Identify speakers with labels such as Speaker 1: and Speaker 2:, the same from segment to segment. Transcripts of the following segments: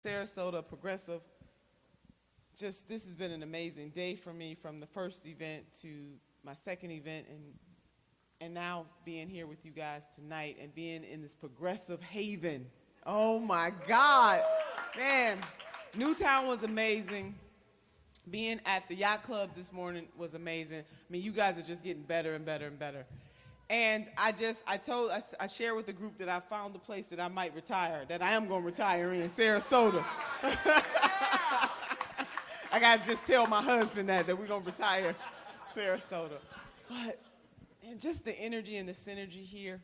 Speaker 1: Sarasota Progressive. This has been an amazing day for me, from the first event to my second event, and now being here with you guys tonight and being in this progressive haven. Oh my God, man. Newtown was amazing. Being at the yacht club this morning was amazing. I mean, you guys are just getting better and better and better. And I shared with the group that I found the place that I might retire, that I am going to retire in Sarasota. I got to just tell my husband that we're going to retire Sarasota. But, and just the energy and the synergy here,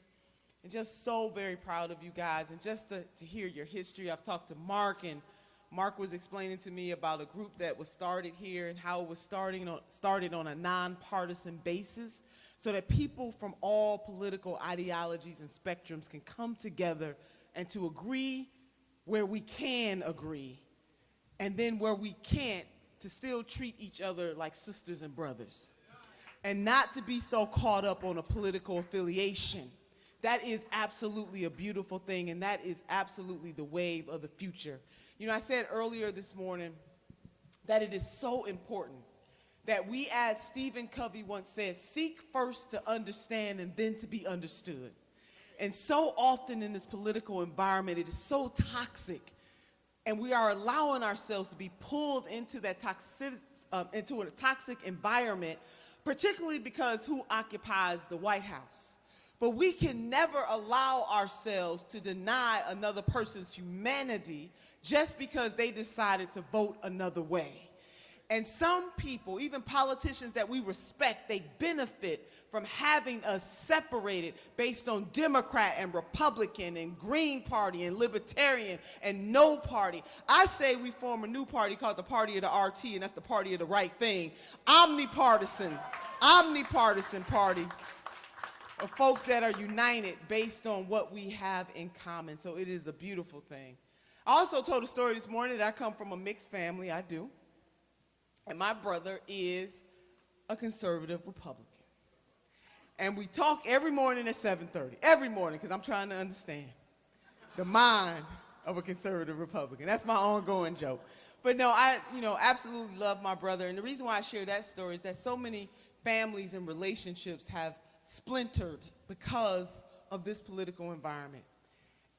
Speaker 1: and just so very proud of you guys, and just to hear your history. I've talked to Mark, and Mark was explaining to me about a group that was started here and how it was started on a nonpartisan basis, so that people from all political ideologies and spectrums can come together and to agree where we can agree, and then where we can't, to still treat each other like sisters and brothers, and not to be so caught up on a political affiliation. That is absolutely a beautiful thing, and that is absolutely the wave of the future. You know, I said earlier this morning that it is so important that we, as Stephen Covey once said, seek first to understand and then to be understood. And so often in this political environment, it is so toxic, and we are allowing ourselves to be pulled into that into a toxic environment, particularly because who occupies the White House. But we can never allow ourselves to deny another person's humanity just because they decided to vote another way. And some people, even politicians that we respect, they benefit from having us separated based on Democrat and Republican and Green Party and Libertarian and no party. I say we form a new party called the Party of the RT, and that's the party of the right thing. Omnipartisan party of folks that are united based on what we have in common. So it is a beautiful thing. I also told a story this morning that I come from a mixed family. I do. And my brother is a conservative Republican. And we talk every morning at 7:30. Every morning, because I'm trying to understand the mind of a conservative Republican. That's my ongoing joke. But no, I absolutely love my brother. And the reason why I share that story is that so many families and relationships have splintered because of this political environment.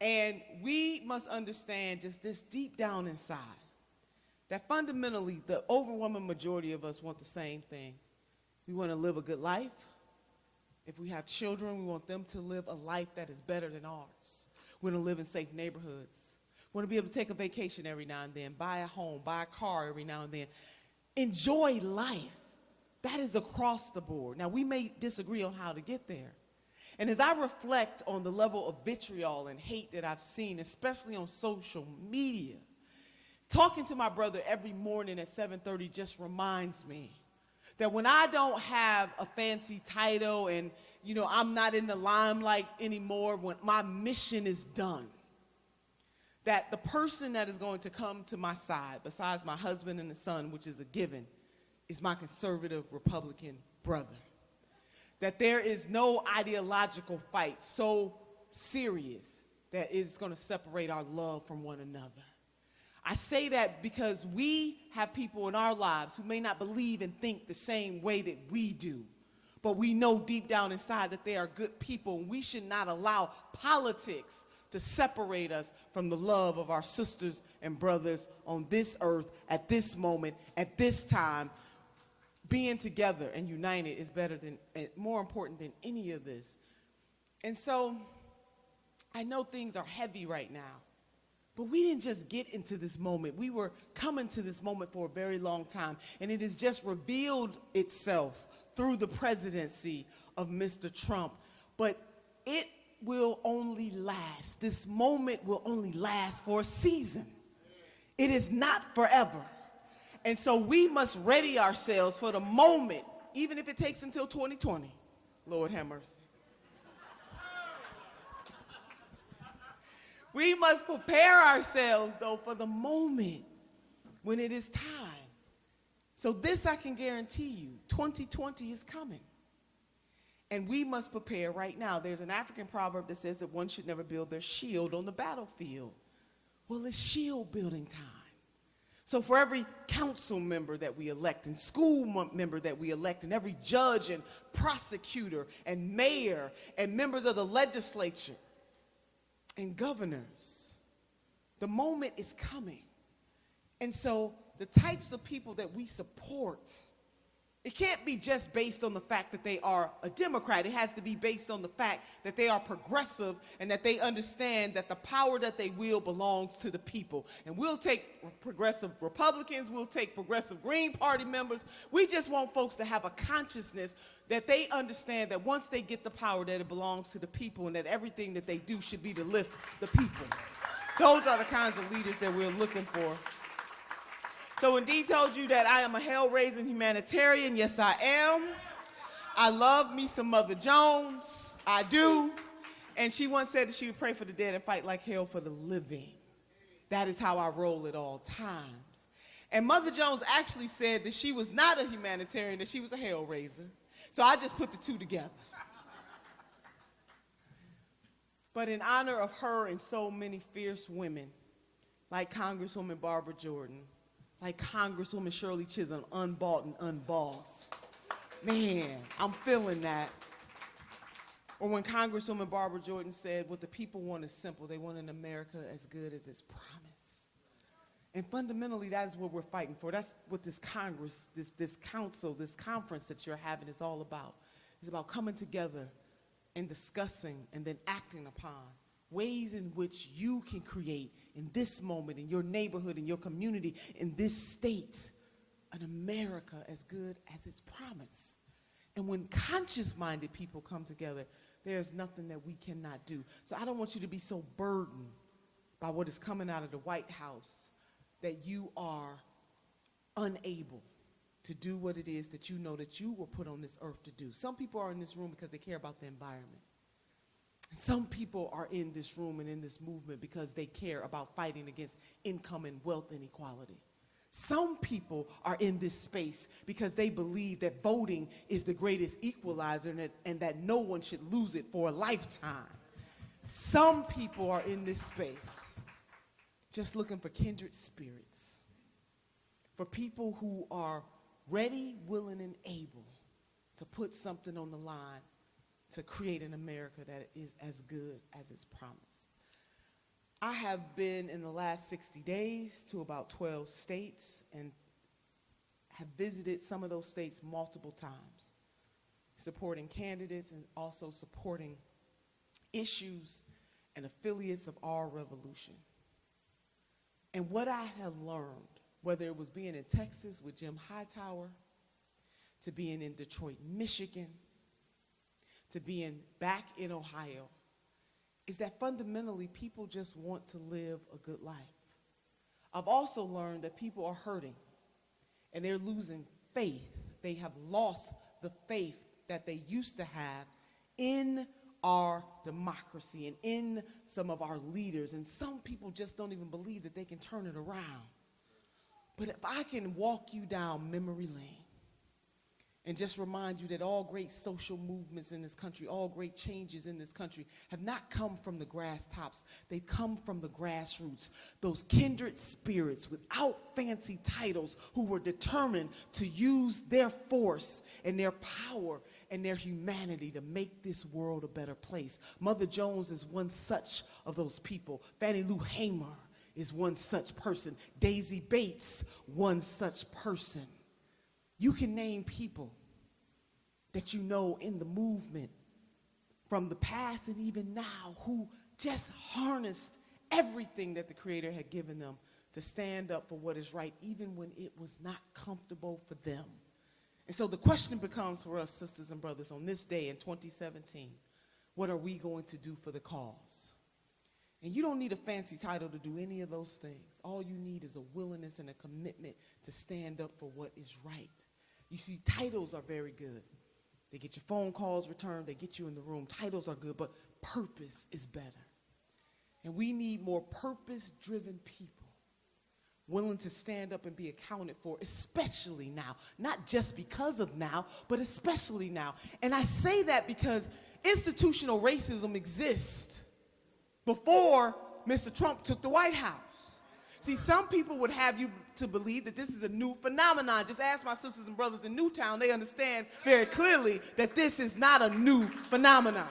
Speaker 1: And we must understand just this deep down inside, that fundamentally the overwhelming majority of us want the same thing. We want to live a good life. If we have children, we want them to live a life that is better than ours. We want to live in safe neighborhoods. We want to be able to take a vacation every now and then, buy a home, buy a car every now and then. Enjoy life. That is across the board. Now, we may disagree on how to get there. And as I reflect on the level of vitriol and hate that I've seen, especially on social media, talking to my brother every morning at 7:30 just reminds me that when I don't have a fancy title and, I'm not in the limelight anymore, when my mission is done, that the person that is going to come to my side, besides my husband and the son, which is a given, is my conservative Republican brother. That there is no ideological fight so serious that is going to separate our love from one another. I say that because we have people in our lives who may not believe and think the same way that we do, but we know deep down inside that they are good people, and we should not allow politics to separate us from the love of our sisters and brothers on this earth at this moment, at this time. Being together and united is better than, more important than any of this. And so I know things are heavy right now, but we didn't just get into this moment. We were coming to this moment for a very long time, and it has just revealed itself through the presidency of Mr. Trump. But it will only last. This moment will only last for a season. It is not forever. And so we must ready ourselves for the moment, even if it takes until 2020. Lord have mercy. We must prepare ourselves, though, for the moment when it is time. So this I can guarantee you, 2020 is coming. And we must prepare right now. There's an African proverb that says that one should never build their shield on the battlefield. Well, it's shield building time. So for every council member that we elect and school member that we elect and every judge and prosecutor and mayor and members of the legislature and governors, the moment is coming. And so the types of people that we support, it can't be just based on the fact that they are a Democrat. It has to be based on the fact that they are progressive and that they understand that the power that they wield belongs to the people. And we'll take progressive Republicans, we'll take progressive Green Party members. We just want folks to have a consciousness that they understand that once they get the power, that it belongs to the people and that everything that they do should be to lift the people. Those are the kinds of leaders that we're looking for. So when Dee told you that I am a hell-raising humanitarian, yes, I am. I love me some Mother Jones. I do. And she once said that she would pray for the dead and fight like hell for the living. That is how I roll at all times. And Mother Jones actually said that she was not a humanitarian, that she was a hell-raiser. So I just put the two together. But in honor of her and so many fierce women, like Congresswoman Barbara Jordan, like Congresswoman Shirley Chisholm, unbought and unbossed. Man, I'm feeling that. Or when Congresswoman Barbara Jordan said, what the people want is simple. They want an America as good as its promise. And fundamentally, that is what we're fighting for. That's what this Congress, this council, this conference that you're having is all about. It's about coming together and discussing and then acting upon ways in which you can create in this moment, in your neighborhood, in your community, in this state, an America as good as its promise. And when conscious-minded people come together, there's nothing that we cannot do. So I don't want you to be so burdened by what is coming out of the White House that you are unable to do what it is that you know that you were put on this earth to do. Some people are in this room because they care about the environment. Some people are in this room and in this movement because they care about fighting against income and wealth inequality. Some people are in this space because they believe that voting is the greatest equalizer and that no one should lose it for a lifetime. Some people are in this space just looking for kindred spirits, for people who are ready, willing, and able to put something on the line to create an America that is as good as its promise. I have been in the last 60 days to about 12 states and have visited some of those states multiple times, supporting candidates and also supporting issues and affiliates of our revolution. And what I have learned, whether it was being in Texas with Jim Hightower, to being in Detroit, Michigan, to being back in Ohio, is that fundamentally people just want to live a good life. I've also learned that people are hurting and they're losing faith. They have lost the faith that they used to have in our democracy and in some of our leaders. And some people just don't even believe that they can turn it around. But if I can walk you down memory lane and just remind you that all great social movements in this country, all great changes in this country have not come from the grass tops. They've come from the grassroots. Those kindred spirits without fancy titles who were determined to use their force and their power and their humanity to make this world a better place. Mother Jones is one such of those people. Fannie Lou Hamer is one such person. Daisy Bates, one such person. You can name people that you know in the movement from the past and even now who just harnessed everything that the Creator had given them to stand up for what is right, even when it was not comfortable for them. And so the question becomes for us, sisters and brothers, on this day in 2017, what are we going to do for the cause? And you don't need a fancy title to do any of those things. All you need is a willingness and a commitment to stand up for what is right. You see, titles are very good. They get your phone calls returned. They get you in the room. Titles are good, but purpose is better. And we need more purpose-driven people, willing to stand up and be accounted for, especially now. Not just because of now, but especially now. And I say that because institutional racism exists before Mr. Trump took the White House. See, some people would have you to believe that this is a new phenomenon. Just ask my sisters and brothers in Newtown. They understand very clearly that this is not a new phenomenon.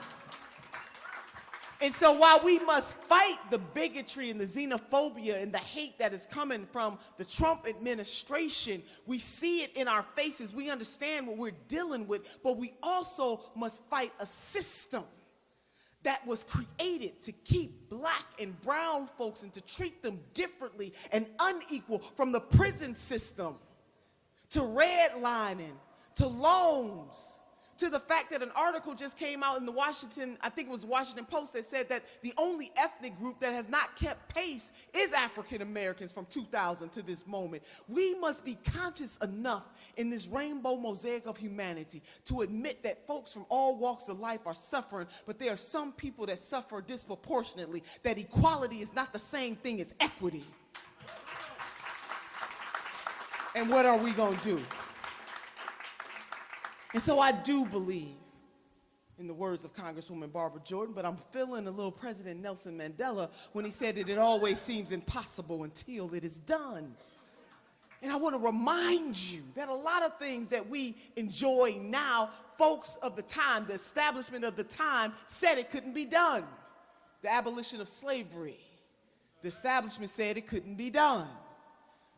Speaker 1: And so while we must fight the bigotry and the xenophobia and the hate that is coming from the Trump administration, we see it in our faces. We understand what we're dealing with, but we also must fight a system that was created to keep black and brown folks and to treat them differently and unequal, from the prison system to redlining to loans, to the fact that an article just came out in the Washington, I think it was Washington Post, that said that the only ethnic group that has not kept pace is African Americans from 2000 to this moment. We must be conscious enough in this rainbow mosaic of humanity to admit that folks from all walks of life are suffering, but there are some people that suffer disproportionately, that equality is not the same thing as equity. And what are we going to do? And so I do believe in the words of Congresswoman Barbara Jordan, but I'm feeling a little President Nelson Mandela when he said that it always seems impossible until it is done. And I want to remind you that a lot of things that we enjoy now, folks of the time, the establishment of the time, said it couldn't be done. The abolition of slavery, the establishment said it couldn't be done.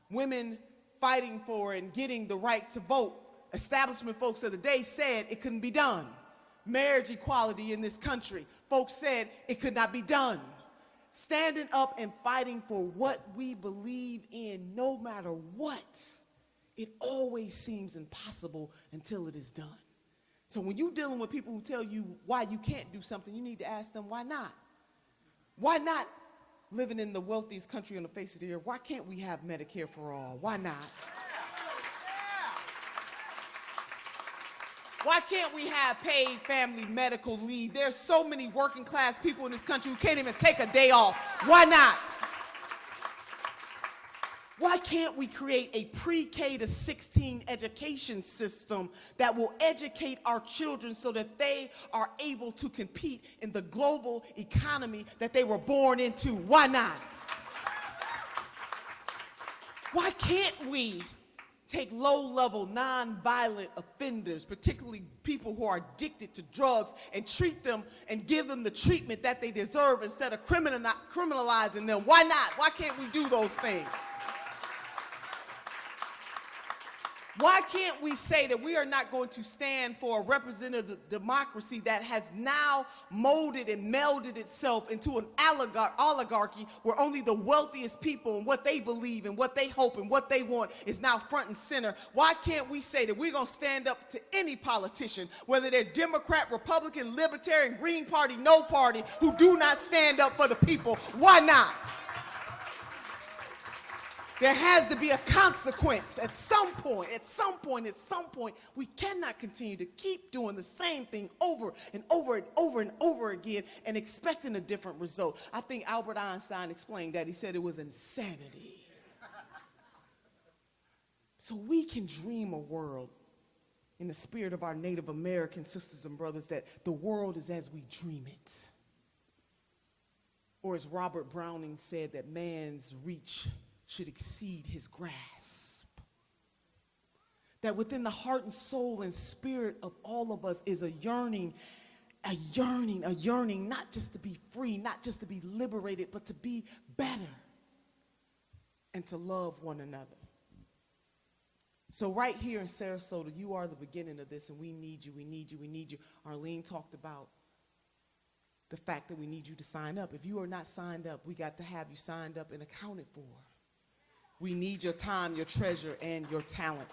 Speaker 1: Women fighting for and getting the right to vote, establishment folks of the day said it couldn't be done. Marriage equality in this country, folks said it could not be done. Standing up and fighting for what we believe in, no matter what, it always seems impossible until it is done. So when you're dealing with people who tell you why you can't do something, you need to ask them, why not? Why not, living in the wealthiest country on the face of the earth, why can't we have Medicare for all? Why not? Why can't we have paid family medical leave? There's so many working class people in this country who can't even take a day off. Why not? Why can't we create a pre-K to 16 education system that will educate our children so that they are able to compete in the global economy that they were born into? Why not? Why can't we take low-level, non-violent offenders, particularly people who are addicted to drugs, and treat them and give them the treatment that they deserve instead of criminalizing them? Why not? Why can't we do those things? Why can't we say that we are not going to stand for a representative democracy that has now molded and melded itself into an oligarchy where only the wealthiest people and what they believe and what they hope and what they want is now front and center? Why can't we say that we're going to stand up to any politician, whether they're Democrat, Republican, Libertarian, Green Party, no party, who do not stand up for the people? Why not? There has to be a consequence at some point. We cannot continue to keep doing the same thing over and over and over and over again and expecting a different result. I think Albert Einstein explained that. He said it was insanity. So we can dream a world in the spirit of our Native American sisters and brothers, that the world is as we dream it. Or as Robert Browning said, that man's reach should exceed his grasp. That within the heart and soul and spirit of all of us is a yearning, not just to be free, not just to be liberated, but to be better and to love one another. So right here in Sarasota, you are the beginning of this, and we need you, we need you, we need you. Arlene talked about the fact that we need you to sign up. If you are not signed up, we got to have you signed up and accounted for. We need your time, your treasure, and your talent.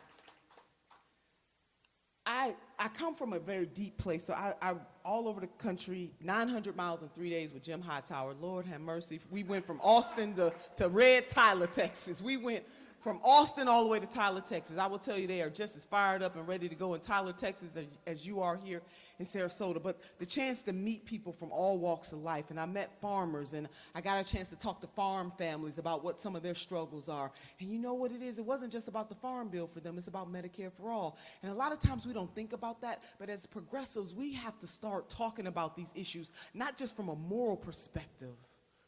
Speaker 1: I come from a very deep place, so I all over the country, 900 miles in 3 days with Jim Hightower. Lord have mercy. We went from Austin to Red Tyler, Texas. We went from Austin all the way to Tyler, Texas. I will tell you, they are just as fired up and ready to go in Tyler, Texas as you are here in Sarasota. But the chance to meet people from all walks of life, and I met farmers, and I got a chance to talk to farm families about what some of their struggles are. And you know what it is? It wasn't just about the farm bill for them. It's about Medicare for all. And a lot of times we don't think about that, but as progressives, we have to start talking about these issues, not just from a moral perspective,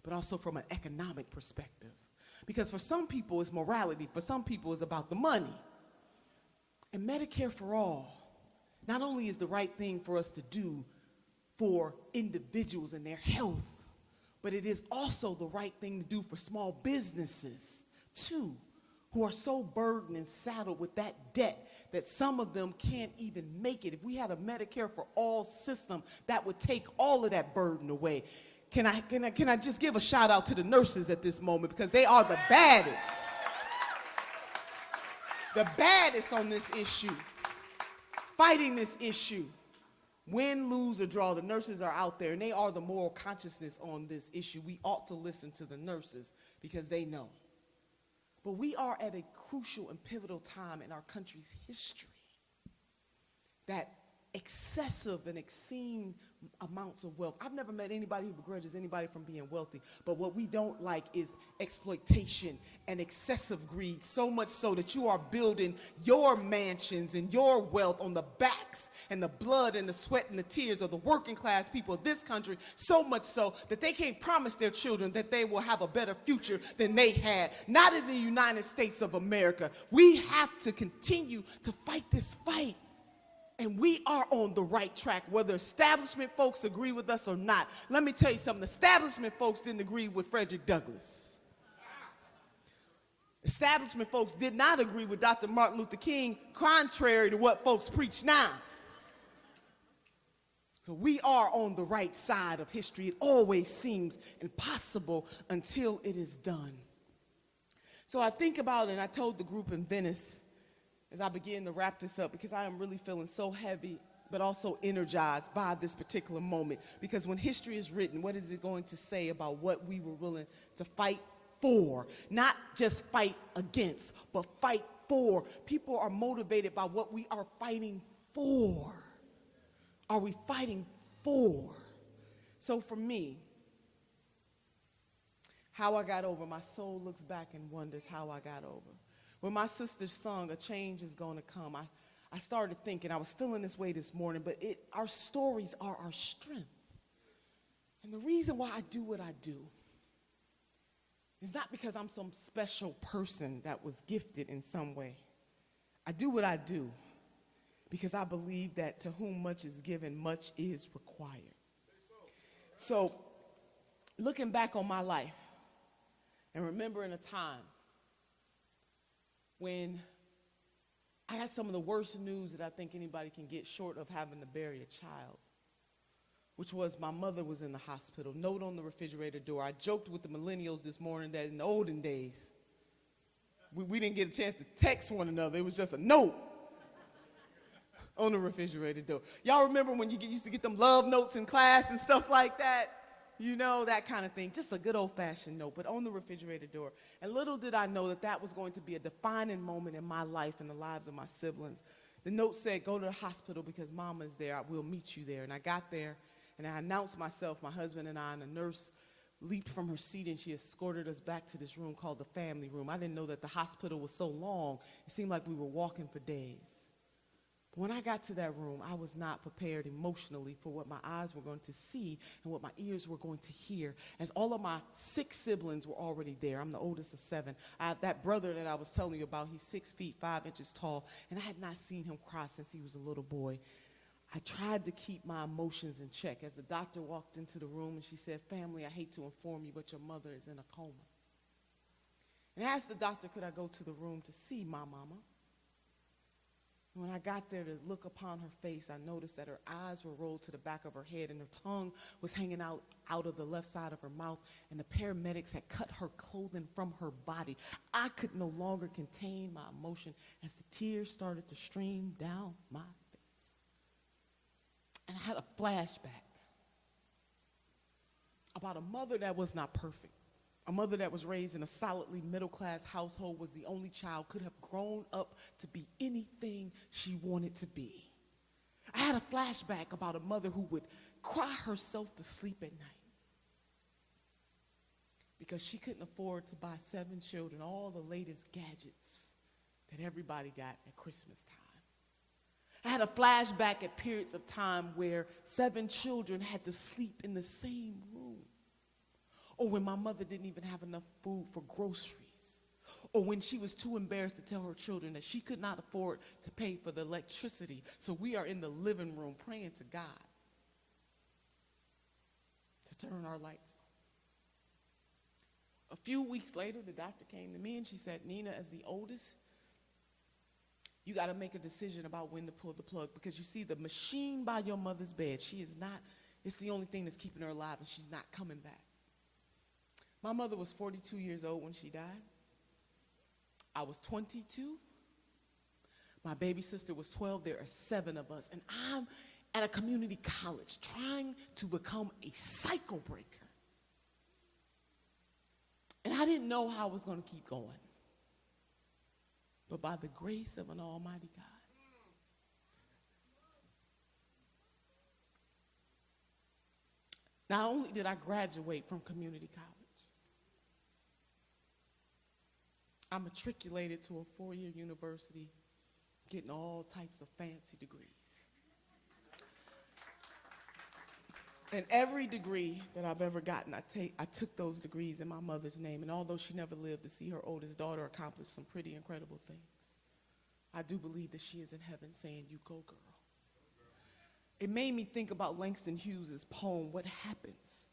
Speaker 1: but also from an economic perspective. Because for some people it's morality, for some people it's about the money. And Medicare for all not only is the right thing for us to do for individuals and their health, but it is also the right thing to do for small businesses too, who are so burdened and saddled with that debt that some of them can't even make it. If we had a Medicare for all system, that would take all of that burden away. Can I just give a shout out to the nurses at this moment, because they are the baddest. The baddest on this issue, fighting this issue. Win, lose, or draw, the nurses are out there, and they are the moral consciousness on this issue. We ought to listen to the nurses because they know. But we are at a crucial and pivotal time in our country's history that excessive and obscene amounts of wealth. I've never met anybody who begrudges anybody from being wealthy, but what we don't like is exploitation and excessive greed, so much so that you are building your mansions and your wealth on the backs and the blood and the sweat and the tears of the working class people of this country, so much so that they can't promise their children that they will have a better future than they had. Not in the United States of America. We have to continue to fight this fight. And we are on the right track, whether establishment folks agree with us or not. Let me tell you something. Establishment folks didn't agree with Frederick Douglass. Establishment folks did not agree with Dr. Martin Luther King, contrary to what folks preach now. So we are on the right side of history. It always seems impossible until it is done. So I think about it, and I told the group in Venice, as I begin to wrap this up, because I am really feeling so heavy, but also energized by this particular moment. Because when history is written, what is it going to say about what we were willing to fight for? Not just fight against, but fight for. People are motivated by what we are fighting for. Are we fighting for? So for me, how I got over, my soul looks back and wonders how I got over. When my sister sung, "A Change Is Gonna Come," I started thinking, I was feeling this way this morning, but our stories are our strength. And the reason why I do what I do is not because I'm some special person that was gifted in some way. I do what I do because I believe that to whom much is given, much is required. So, looking back on my life and remembering a time when I had some of the worst news that I think anybody can get short of having to bury a child, which was my mother was in the hospital. Note on the refrigerator door. I joked with the millennials this morning that in the olden days, we didn't get a chance to text one another. It was just a note on the refrigerator door. Y'all remember when you used to get them love notes in class and stuff like that? You know, that kind of thing. Just a good old-fashioned note, but on the refrigerator door. And little did I know that that was going to be a defining moment in my life and the lives of my siblings. The note said, "Go to the hospital because Mama is there. I will meet you there." And I got there, and I announced myself, my husband and I, and a nurse leaped from her seat, and she escorted us back to this room called the family room. I didn't know that the hospital was so long. It seemed like we were walking for days. When I got to that room, I was not prepared emotionally for what my eyes were going to see and what my ears were going to hear, as all of my 6 siblings were already there. I'm the oldest of 7. That brother that I was telling you about, he's 6 feet 5 inches tall, and I had not seen him cry since he was a little boy. I tried to keep my emotions in check as the doctor walked into the room, and she said, "Family, I hate to inform you, but your mother is in a coma." And I asked the doctor, could I go to the room to see my mama? When I got there to look upon her face, I noticed that her eyes were rolled to the back of her head and her tongue was hanging out of the left side of her mouth, and the paramedics had cut her clothing from her body. I could no longer contain my emotion as the tears started to stream down my face. And I had a flashback about a mother that was not perfect. A mother that was raised in a solidly middle-class household, was the only child, could have grown up to be anything she wanted to be. I had a flashback about a mother who would cry herself to sleep at night because she couldn't afford to buy 7 children all the latest gadgets that everybody got at Christmas time. I had a flashback at periods of time where 7 children had to sleep in the same room, or when my mother didn't even have enough food for groceries. or when she was too embarrassed to tell her children that she could not afford to pay for the electricity. So we are in the living room praying to God to turn our lights. A few weeks later, the doctor came to me and she said, Nina, as the oldest, you got to make a decision about when to pull the plug, because you see the machine by your mother's bed, she is not, it's the only thing that's keeping her alive, and she's not coming back. My mother was 42 years old when she died. I was 22. My baby sister was 12. There are 7 of us, and I'm at a community college trying to become a cycle breaker. And I didn't know how I was going to keep going. But by the grace of an almighty God, not only did I graduate from community college, I matriculated to a 4-year university, getting all types of fancy degrees. And every degree that I've ever gotten, I took those degrees in my mother's name. And although she never lived to see her oldest daughter accomplish some pretty incredible things, I do believe that she is in heaven saying, you go, girl. It made me think about Langston Hughes' poem, What Happens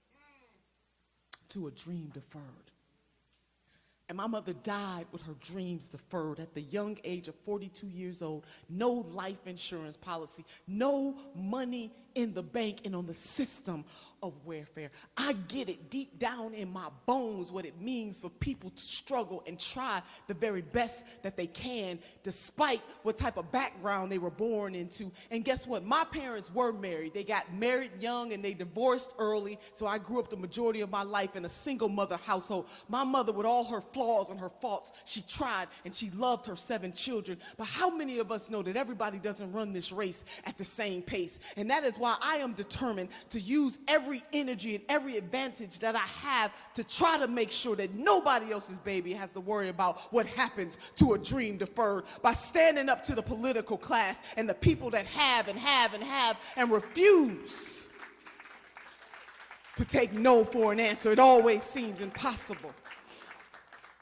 Speaker 1: to a Dream Deferred? And my mother died with her dreams deferred at the young age of 42 years old. No life insurance policy, no money in the bank and on the system of welfare. I get it deep down in my bones what it means for people to struggle and try the very best that they can despite what type of background they were born into. And guess what? My parents were married. They got married young and they divorced early, so I grew up the majority of my life in a single mother household. My mother, with all her flaws and her faults, she tried and she loved her 7 children. But how many of us know that everybody doesn't run this race at the same pace? And that is why I am determined to use every energy and every advantage that I have to try to make sure that nobody else's baby has to worry about what happens to a dream deferred, by standing up to the political class and the people that have and refuse to take no for an answer. It always seems impossible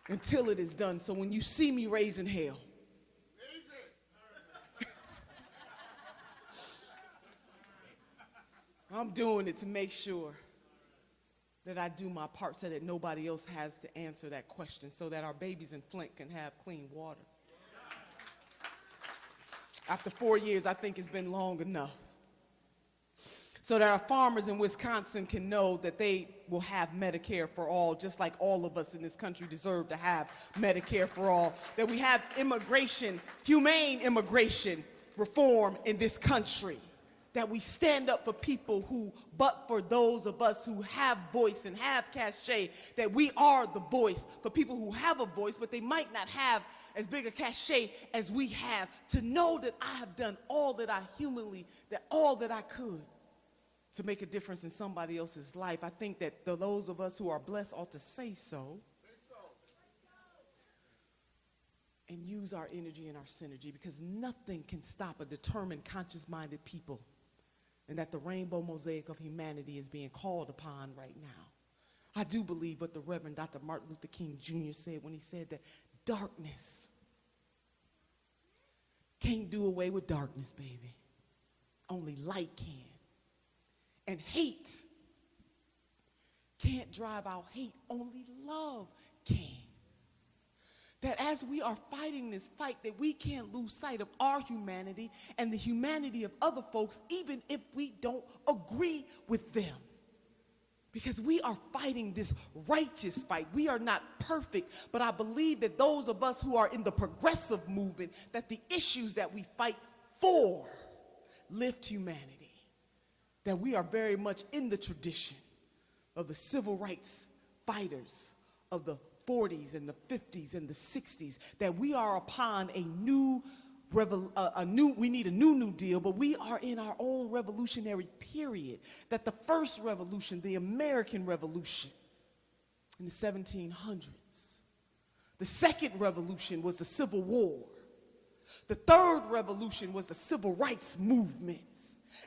Speaker 1: until it is done. So when you see me raising hell, I'm doing it to make sure that I do my part so that nobody else has to answer that question, so that our babies in Flint can have clean water. After 4 years, I think it's been long enough. So that our farmers in Wisconsin can know that they will have Medicare for all, just like all of us in this country deserve to have Medicare for all. That we have immigration, humane immigration reform in this country. That we stand up for people who, but for those of us who have voice and have cachet, that we are the voice for people who have a voice, but they might not have as big a cachet as we have, to know that I have done all that I all that I could to make a difference in somebody else's life. I think that those of us who are blessed ought to say so. And use our energy and our synergy, because nothing can stop a determined, conscious-minded people. And that the rainbow mosaic of humanity is being called upon right now. I do believe what the Reverend Dr. Martin Luther King Jr. said when he said that darkness can't do away with darkness, baby. Only light can. And hate can't drive out hate. Only love can. That as we are fighting this fight, that we can't lose sight of our humanity and the humanity of other folks, even if we don't agree with them. Because we are fighting this righteous fight. We are not perfect, but I believe that those of us who are in the progressive movement, that the issues that we fight for lift humanity. That we are very much in the tradition of the civil rights fighters of the 40s and the 50s and the 60s, that we are upon we need a new Deal, but we are in our own revolutionary period. That the first revolution, the American Revolution in the 1700s, the second revolution was the Civil War, the third revolution was the Civil Rights Movement,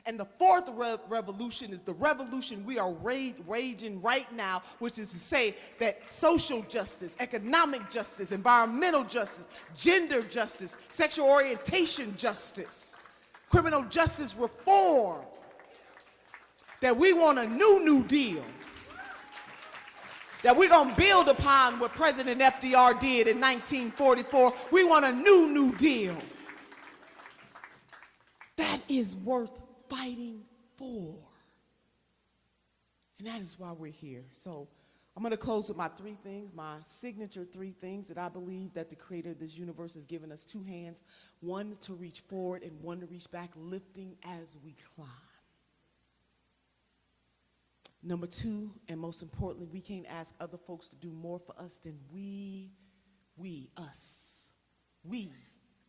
Speaker 1: And the fourth revolution is the revolution we are raging right now, which is to say that social justice, economic justice, environmental justice, gender justice, sexual orientation justice, criminal justice reform, that we want a new deal, that we're going to build upon what President FDR did in 1944. We want a new deal. That is worth fighting for. And that is why we're here. So I'm going to close with my three things, my signature three things that I believe that the creator of this universe has given us: two hands, one to reach forward and one to reach back, lifting as we climb. Number two, and most importantly, we can't ask other folks to do more for us than we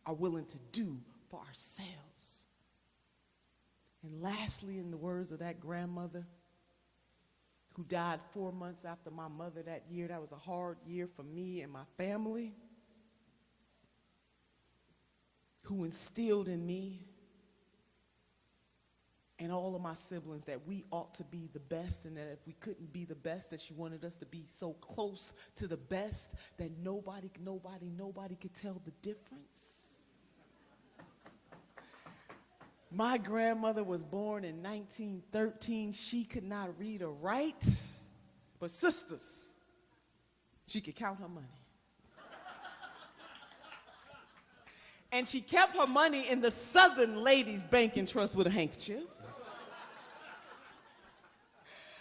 Speaker 1: are willing to do for ourselves. And lastly, in the words of that grandmother who died 4 months after my mother that year, that was a hard year for me and my family, who instilled in me and all of my siblings that we ought to be the best, and that if we couldn't be the best, that she wanted us to be so close to the best that nobody could tell the difference. My grandmother was born in 1913. She could not read or write, but sisters, she could count her money. And she kept her money in the Southern Ladies Bank and Trust with a handkerchief.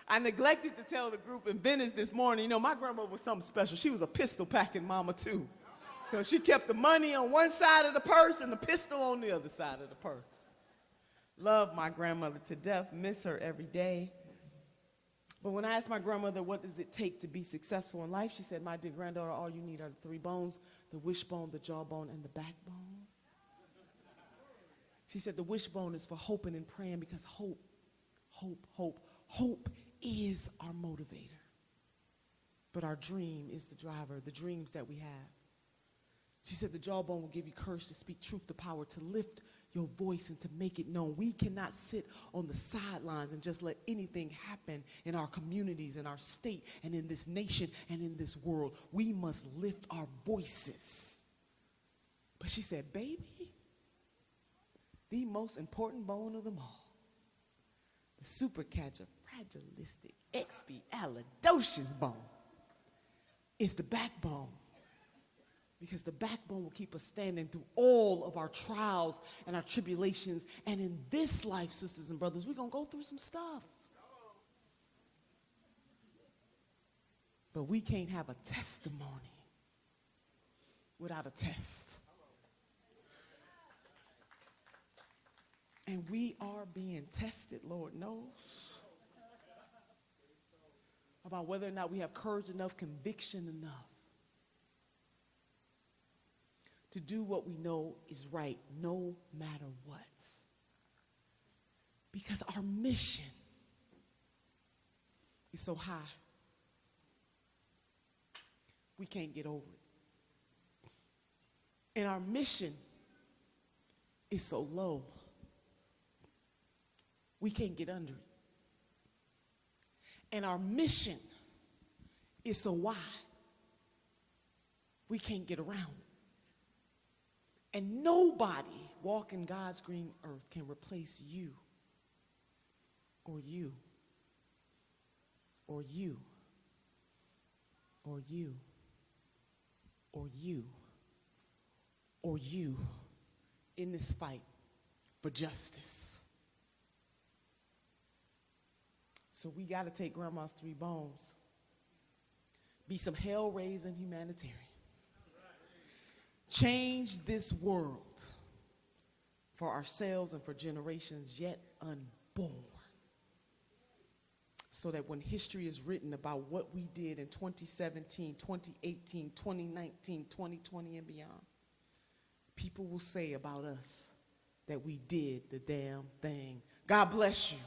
Speaker 1: I neglected to tell the group in Venice this morning, you know, my grandmother was something special. She was a pistol packing mama too. Because she kept the money on one side of the purse and the pistol on the other side of the purse. Love my grandmother to death, miss her every day. But when I asked my grandmother, what does it take to be successful in life, she said, my dear granddaughter, all you need are the three bones: the wishbone, the jawbone, and the backbone. She said the wishbone is for hoping and praying, because hope is our motivator. But our dream is the driver, the dreams that we have. She said the jawbone will give you courage to speak truth to power, to lift your voice and to make it known. We cannot sit on the sidelines and just let anything happen in our communities, in our state, and in this nation, and in this world. We must lift our voices. But she said, baby, the most important bone of them all, the supercalifragilistic expialidocious bone, is the backbone. Because the backbone will keep us standing through all of our trials and our tribulations. And in this life, sisters and brothers, we're going to go through some stuff. But we can't have a testimony without a test. And we are being tested, Lord knows, about whether or not we have courage enough, conviction enough to do what we know is right, no matter what. Because our mission is so high, we can't get over it. And our mission is so low, we can't get under it. And our mission is so wide, we can't get around it. And nobody walking God's green earth can replace you, or you, or you, or you, or you, or you in this fight for justice. So we got to take Grandma's three bones, be some hell-raising humanitarians, change this world for ourselves and for generations yet unborn, so that when history is written about what we did in 2017, 2018, 2019, 2020, and beyond, people will say about us that we did the damn thing. God bless you.